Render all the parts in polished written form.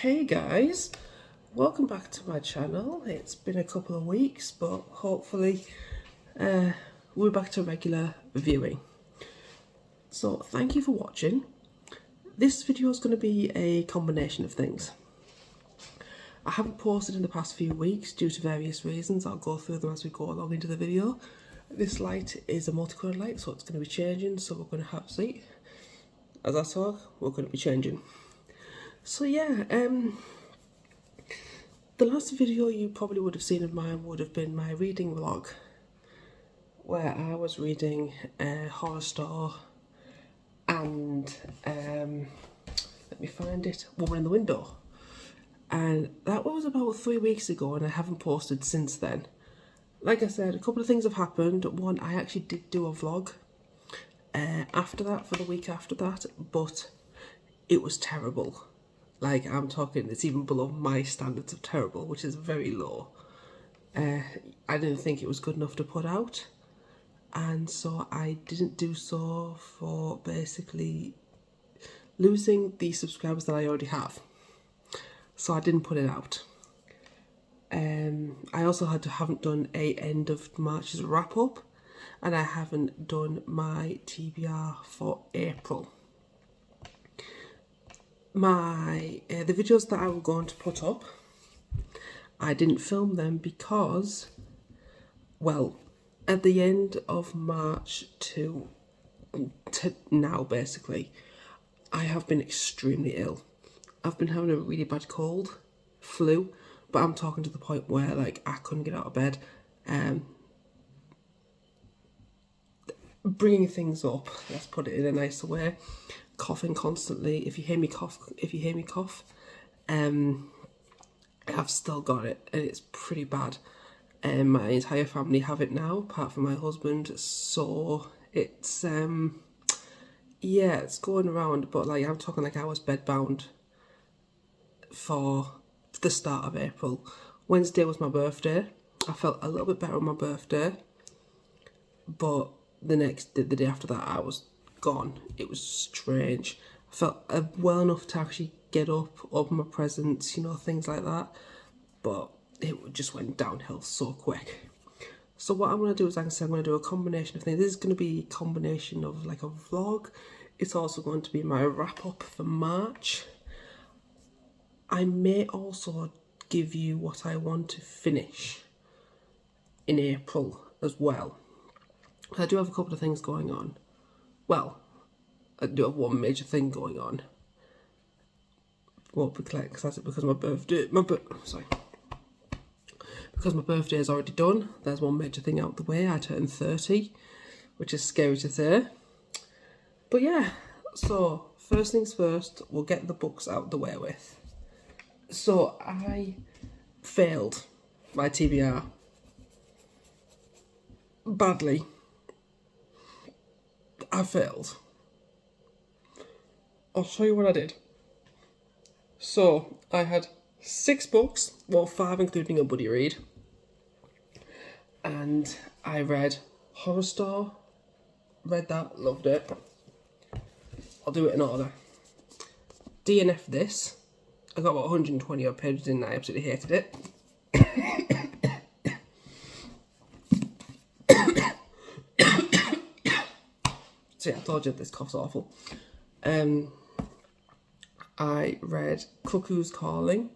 Hey guys, welcome back to my channel. It's been a couple of weeks, but hopefully we're back to regular viewing. So thank you for watching. This video is going to be a combination of things. I haven't posted in the past few weeks due to various reasons. I'll go through them as we go along into the video. This light is a multicolored light, so it's going to be changing, so we're going to have, see, as I talk, we're going to be changing. So yeah, the last video you probably would have seen of mine would have been my reading vlog, where I was reading Horror Store and, let me find it, Woman in the Window. And that was about 3 weeks ago, and I haven't posted since then. Like I said, a couple of things have happened. One, I actually did do a vlog after that, for the week after that, but it was terrible. Like, I'm talking, it's even below my standards of terrible, which is very low. I didn't think it was good enough to put out, and so I didn't do so for basically losing the subscribers that I already have. So I didn't put it out. I also haven't done a end of March's wrap up, and I haven't done my TBR for April. The videos that I was going to put up, I didn't film them because, well, at the end of March to now basically, I have been extremely ill. I've been having a really bad cold, flu, but I'm talking to the point where, like, I couldn't get out of bed. Bringing things up, let's put it in a nicer way. Coughing constantly. If you hear me cough, I've still got it, and it's pretty bad. My entire family have it now, apart from my husband. So it's yeah, it's going around. But like, I'm talking like I was bedbound for the start of April. Wednesday was my birthday. I felt a little bit better on my birthday, but the day after that, I was gone. It was strange. I felt well enough to actually get up, open my presents, you know, things like that, but it just went downhill so quick. So what I'm going to do is, like I said, I'm going to do a combination of things. This is going to be a combination of like a vlog. It's also going to be my wrap up for March. I may also give you what I want to finish in April as well. I do have a couple of things going on. Well, I do have one major thing going on. Won't be clear because my birthday, because my birthday is already done. There's one major thing out the way. I turned 30, which is scary to say. But yeah, so first things first, we'll get the books out the way with. So I failed my TBR badly. I failed. I'll show you what I did. So I had 6 books, well 5 including a buddy read, and I read Horror Store, read that, loved it. I'll do it in order. DNF this, I got about 120 odd pages in and I absolutely hated it. So yeah, I told you this cough's awful. I read Cuckoo's Calling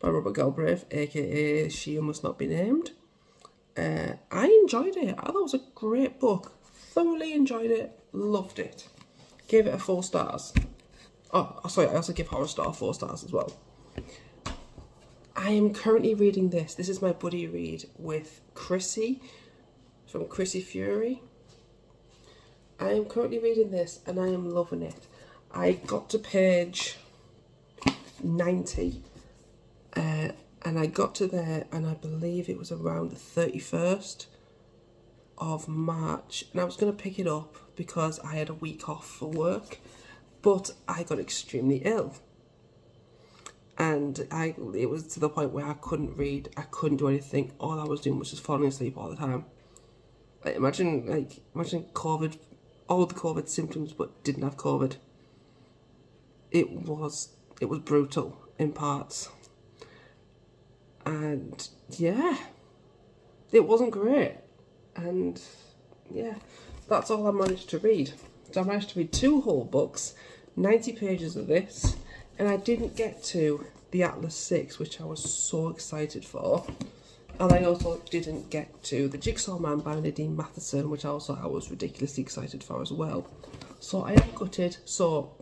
by Robert Galbraith, aka She Who Must Not Be Named. I enjoyed it. I thought it was a great book. Thoroughly enjoyed it. Loved it. Gave it a 4 stars. Oh, sorry, I also give Horror Store 4 stars as well. I am currently reading this. This is my buddy read with Chrissy from Chrissy Fuhrie. I am currently reading this and I am loving it. I got to page 90 and I got to there, and I believe it was around the 31st of March, and I was going to pick it up because I had a week off for work, but I got extremely ill, and it was to the point where I couldn't read, I couldn't do anything. All I was doing was just falling asleep all the time. Imagine COVID, all the COVID symptoms, but didn't have COVID. It was brutal. in parts. And yeah, it wasn't great. And yeah, that's all I managed to read. So I managed to read 2 whole books, 90 pages of this, and I didn't get to the Atlas 6, which I was so excited for. And I also didn't get to The Jigsaw Man by Nadine Matheson, which I was ridiculously excited for as well. So I am gutted. So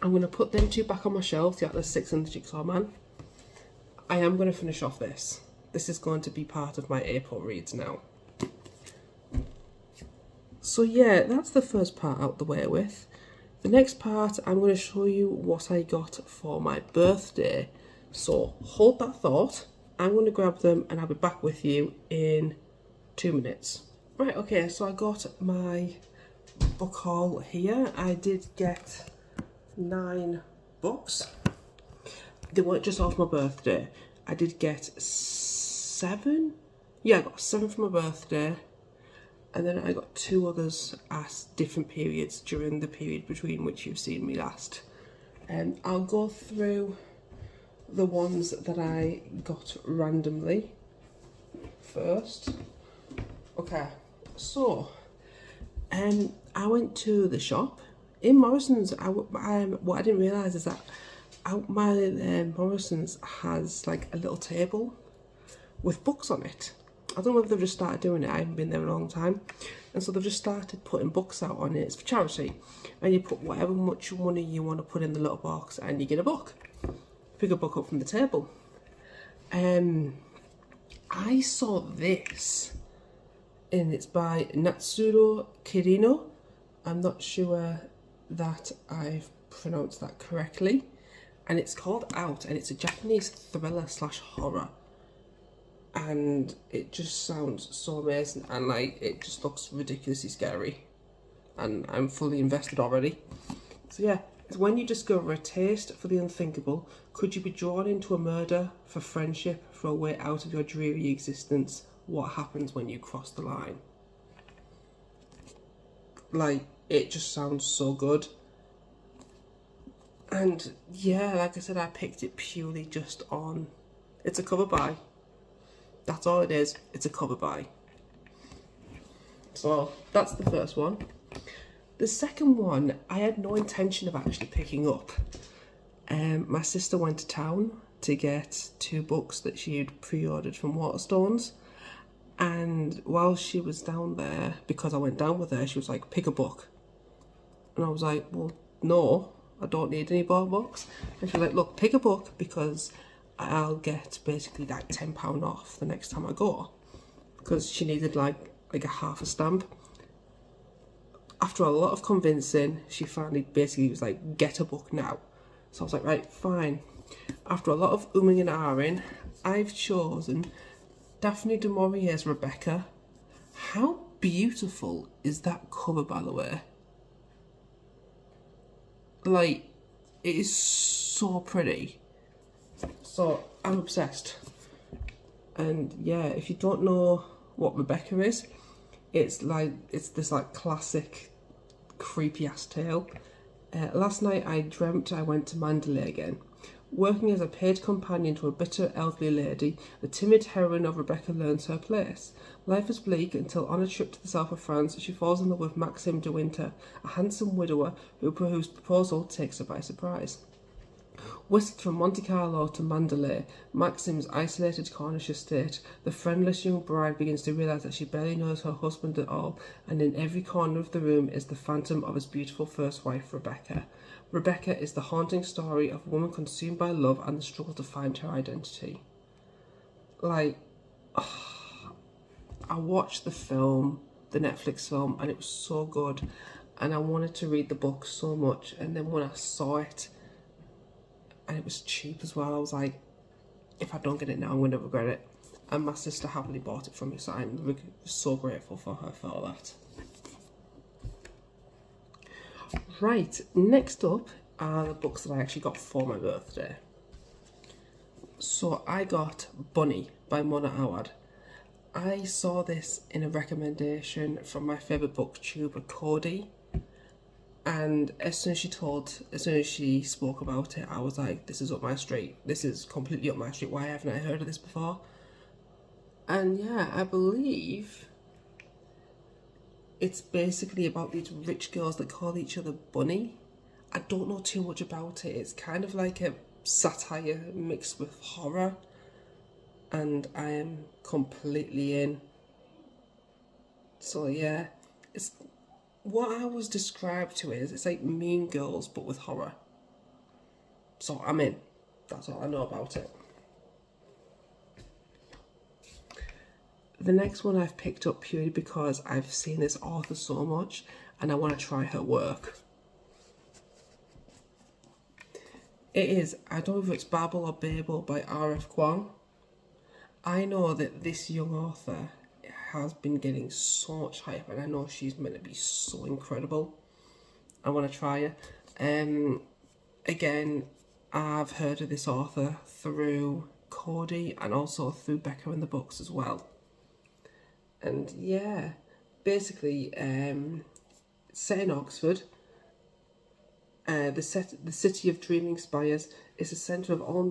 I'm going to put them 2 back on my shelf, the Atlas 6 and The Jigsaw Man. I am going to finish off this. This is going to be part of my April reads now. So yeah, that's the first part out the way with. The next part, I'm going to show you what I got for my birthday. So hold that thought. I'm going to grab them and I'll be back with you in 2 minutes. Right, okay, so I got my book haul here. I did get 9 books. They weren't just off my birthday. I did get 7. Yeah, I got 7 for my birthday. And then I got 2 others at different periods during the period between which you've seen me last. And I'll go through the ones that I got randomly first. Okay, so I went to the shop in Morrison's. What I didn't realise is that my Morrison's has like a little table with books on it. I don't know if they've just started doing it. I haven't been there in a long time, and so they've just started putting books out on it. It's for charity, and you put whatever much money you want to put in the little box, and you get a book. Pick a book up from the table. I saw this, and it's by Natsuro Kirino. I'm not sure that I've pronounced that correctly, and it's called Out, and it's a Japanese thriller / horror, and it just sounds so amazing, and like it just looks ridiculously scary, and I'm fully invested already. So yeah, it's when you discover a taste for the unthinkable. Could you be drawn into a murder, for friendship, for a way out of your dreary existence? What happens when you cross the line? Like, it just sounds so good. And yeah, like I said, I picked it purely just on, it's a cover buy. That's all it is, it's a cover buy. So that's the first one. The second one, I had no intention of actually picking up. My sister went to town to get 2 books that she had pre-ordered from Waterstones, and while she was down there, because I went down with her, she was like, pick a book. And I was like, well, no, I don't need any more books. And she was like, look, pick a book, because I'll get basically like £10 off the next time I go, because she needed like a half a stamp. After a lot of convincing, she finally basically was like, get a book now. So I was like, right, fine. After a lot of umming and ahhing, I've chosen Daphne du Maurier's Rebecca. How beautiful is that cover, by the way? Like, it is so pretty. So I'm obsessed. And yeah, if you don't know what Rebecca is, it's this like classic creepy ass tale. Last night I dreamt I went to Mandalay again. Working as a paid companion to a bitter elderly lady, the timid heroine of Rebecca learns her place. Life is bleak until on a trip to the south of France she falls in love with Maxime de Winter, a handsome widower whose proposal takes her by surprise. Whisked from Monte Carlo to Mandalay, Maxime's isolated Cornish estate, the friendless young bride begins to realise that she barely knows her husband at all, and in every corner of the room is the phantom of his beautiful first wife, Rebecca. Rebecca is the haunting story of a woman consumed by love and the struggle to find her identity. Like, I watched the film, the Netflix film, and it was so good, and I wanted to read the book so much, and then when I saw it, and it was cheap as well, I was like, if I don't get it now, I'm going to regret it. And my sister happily bought it from me, so I'm so grateful for her for all that. Right, next up are the books that I actually got for my birthday. So I got Bunny by Mona Awad. I saw this in a recommendation from my favourite booktuber, Cody. And as soon as she spoke about it, I was like, this is up my street. This is completely up my street. Why haven't I heard of this before? And yeah, I believe it's basically about these rich girls that call each other Bunny. I don't know too much about it. It's kind of like a satire mixed with horror. And I am completely in. So yeah, it's what I was described to is it's like Mean Girls but with horror. So I'm in. That's all I know about it. The next one I've picked up purely because I've seen this author so much and I want to try her work. It is, I don't know if it's Babel or Babel by R.F. Kuang. I know that this young author has been getting so much hype and I know she's meant to be so incredible. I want to try her. Again, I've heard of this author through Cody and also through Becca in the books as well. And yeah, basically set in Oxford. The city of dreaming spires is a centre of all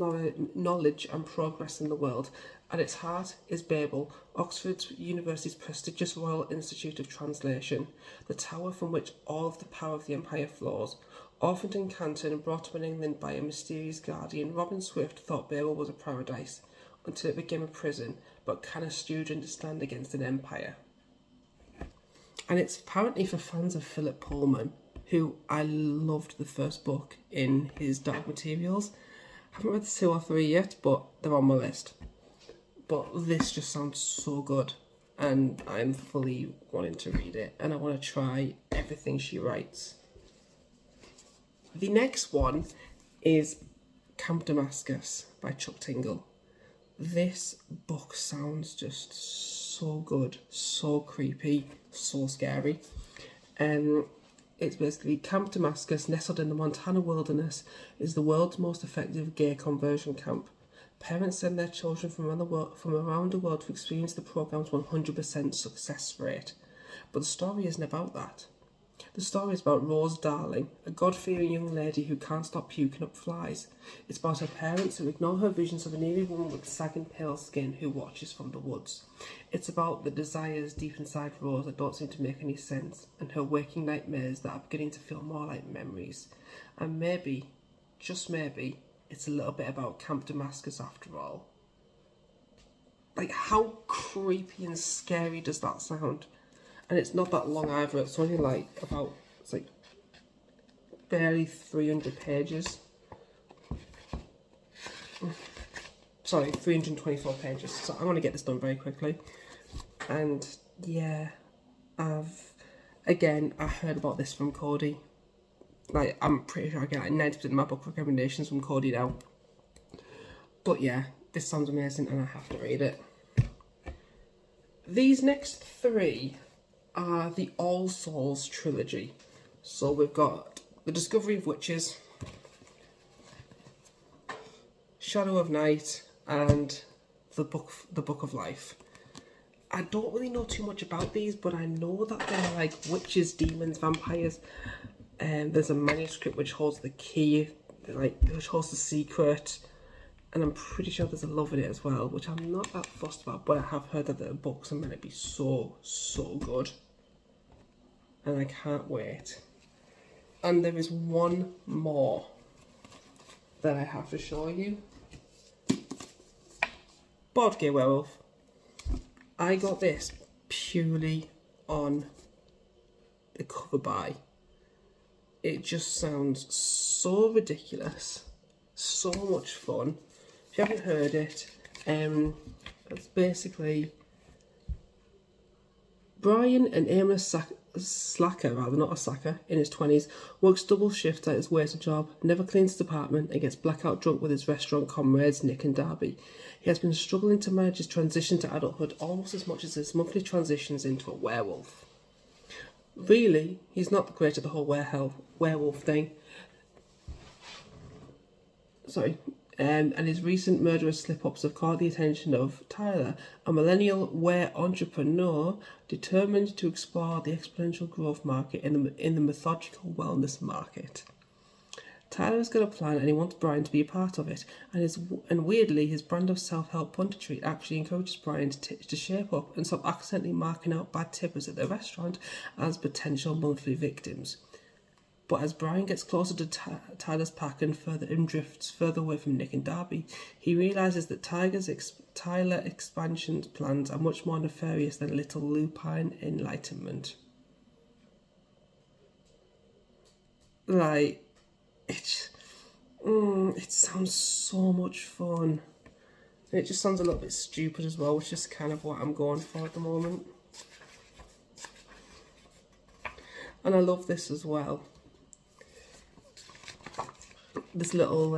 knowledge and progress in the world. At its heart is Babel, Oxford University's prestigious Royal Institute of Translation, the tower from which all of the power of the empire flows. Orphaned in Canton and brought up in England by a mysterious guardian, Robin Swift thought Babel was a paradise, until it became a prison. But can a student stand against an empire? And it's apparently for fans of Philip Pullman, who I loved the first book in his Dark Materials. I haven't read the 2 or 3 yet, but they're on my list. But this just sounds so good, and I'm fully wanting to read it, and I want to try everything she writes. The next one is Camp Damascus by Chuck Tingle. This book sounds just so good, so creepy, so scary. It's basically Camp Damascus, nestled in the Montana wilderness, is the world's most effective gay conversion camp. Parents send their children from around the world to experience the program's 100% success rate. But the story isn't about that. The story is about Rose Darling, a God-fearing young lady who can't stop puking up flies. It's about her parents who ignore her visions of an eerie woman with sagging pale skin who watches from the woods. It's about the desires deep inside Rose that don't seem to make any sense, and her waking nightmares that are beginning to feel more like memories. And maybe, just maybe, it's a little bit about Camp Damascus after all. Like, how creepy and scary does that sound? And it's not that long either. It's only like about, it's like barely 300 pages. Sorry, 324 pages. So I want to get this done very quickly. And yeah, I heard about this from Cody. Like, I'm pretty sure I get like 90% of my book recommendations from Cody now. But yeah, this sounds amazing and I have to read it. These next 3 are the All Souls trilogy. So we've got The Discovery of Witches, Shadow of Night, and the Book of Life. I don't really know too much about these, but I know that they're like witches, demons, vampires. There's a manuscript which holds the key, which holds the secret, and I'm pretty sure there's a love in it as well, which I'm not that fussed about, but I have heard that the books are meant to be so good, and I can't wait. And there is one more that I have to show you. Board Game Werewolf. I got this purely on the cover by. It just sounds so ridiculous, so much fun. If you haven't heard it, it's basically Brian, an aimless slacker, not a sacker, in his 20s, works double shifts at his waiter job, never cleans his apartment, and gets blackout drunk with his restaurant comrades Nick and Darby. He has been struggling to manage his transition to adulthood almost as much as his monthly transitions into a werewolf. Really, he's not great at the whole werewolf thing. Sorry. and his recent murderous slip-ups have caught the attention of Tyler, a millennial wear entrepreneur determined to explore the exponential growth market in the methodical wellness market. Tyler's got a plan and he wants Brian to be a part of it, and weirdly his brand of self-help punditry actually encourages Brian to shape up and stop accidentally marking out bad tippers at the restaurant as potential monthly victims. But as Brian gets closer to Tyler's pack and drifts further away from Nick and Darby, he realises that Tyler expansion plans are much more nefarious than little lupine enlightenment. Like, it sounds so much fun. And it just sounds a little bit stupid as well, which is kind of what I'm going for at the moment. And I love this as well. This little,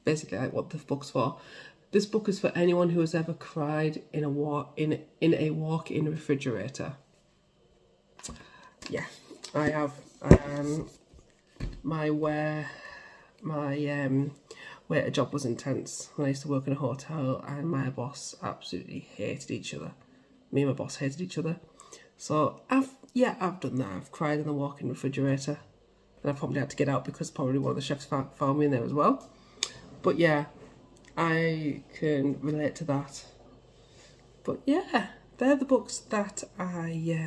basically like what the book's for. This book is for anyone who has ever cried in a walk-in refrigerator. Yeah, I have. My waiter job was intense when I used to work in a hotel, and my boss absolutely hated each other. Me and my boss hated each other. So I've done that. I've cried in the walk-in refrigerator, and I probably had to get out because probably one of the chefs found me in there as well. But yeah, I can relate to that. But yeah, they're the books that I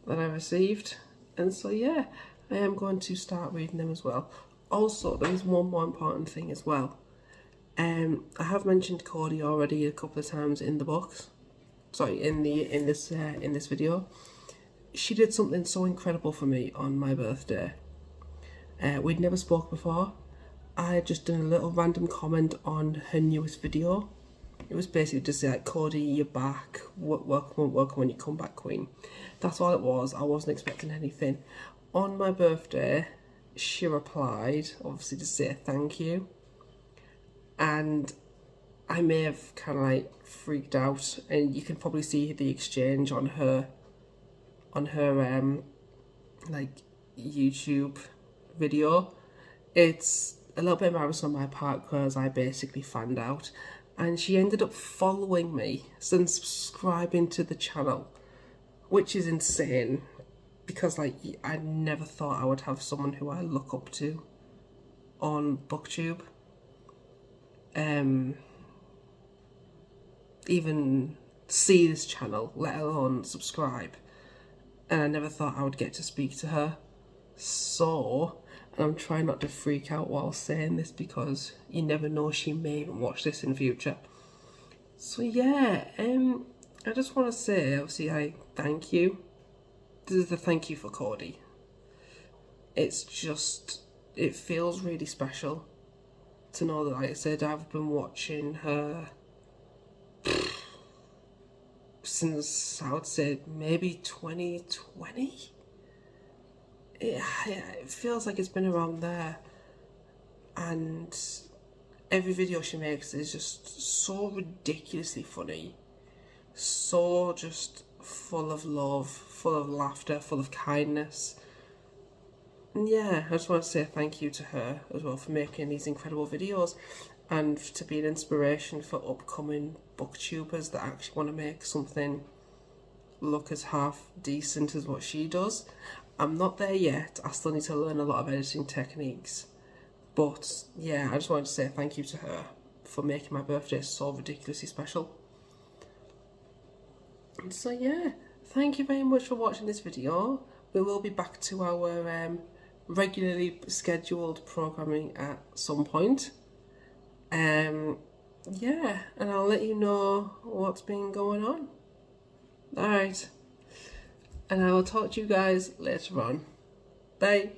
received, and so yeah, I am going to start reading them as well. Also, there is one more important thing as well. I have mentioned Codie already a couple of times in the books. Sorry, in this video. She did something so incredible for me on my birthday. We'd never spoke before. I had just done a little random comment on her newest video. It was basically just say like, Codie, you're back. Welcome when you come back, Queen. That's all it was. I wasn't expecting anything. On my birthday, she replied, obviously to say thank you. And I may have kind of like freaked out, and you can probably see the exchange on her like YouTube video. It's a little bit embarrassing on my part because I basically fanned out, and she ended up following me and subscribing to the channel, which is insane because like I never thought I would have someone who I look up to on BookTube even see this channel, let alone subscribe. And I never thought I would get to speak to her. So, and I'm trying not to freak out while saying this because you never know, she may even watch this in future. So yeah, I just want to say, obviously, I thank you. This is the thank you for Codie. It's just, it feels really special to know that, like I said, I've been watching her since, I would say, maybe 2020. It feels like it's been around there, and every video she makes is just so ridiculously funny, so just full of love, full of laughter, full of kindness. And yeah, I just want to say thank you to her as well for making these incredible videos, and to be an inspiration for upcoming booktubers that actually want to make something look as half decent as what she does. I'm not there yet. I still need to learn a lot of editing techniques. But yeah, I just wanted to say thank you to her for making my birthday so ridiculously special. And so yeah, thank you very much for watching this video. We will be back to our regularly scheduled programming at some point. Yeah, and I'll let you know what's been going on. Alright, and I will talk to you guys later on. Bye.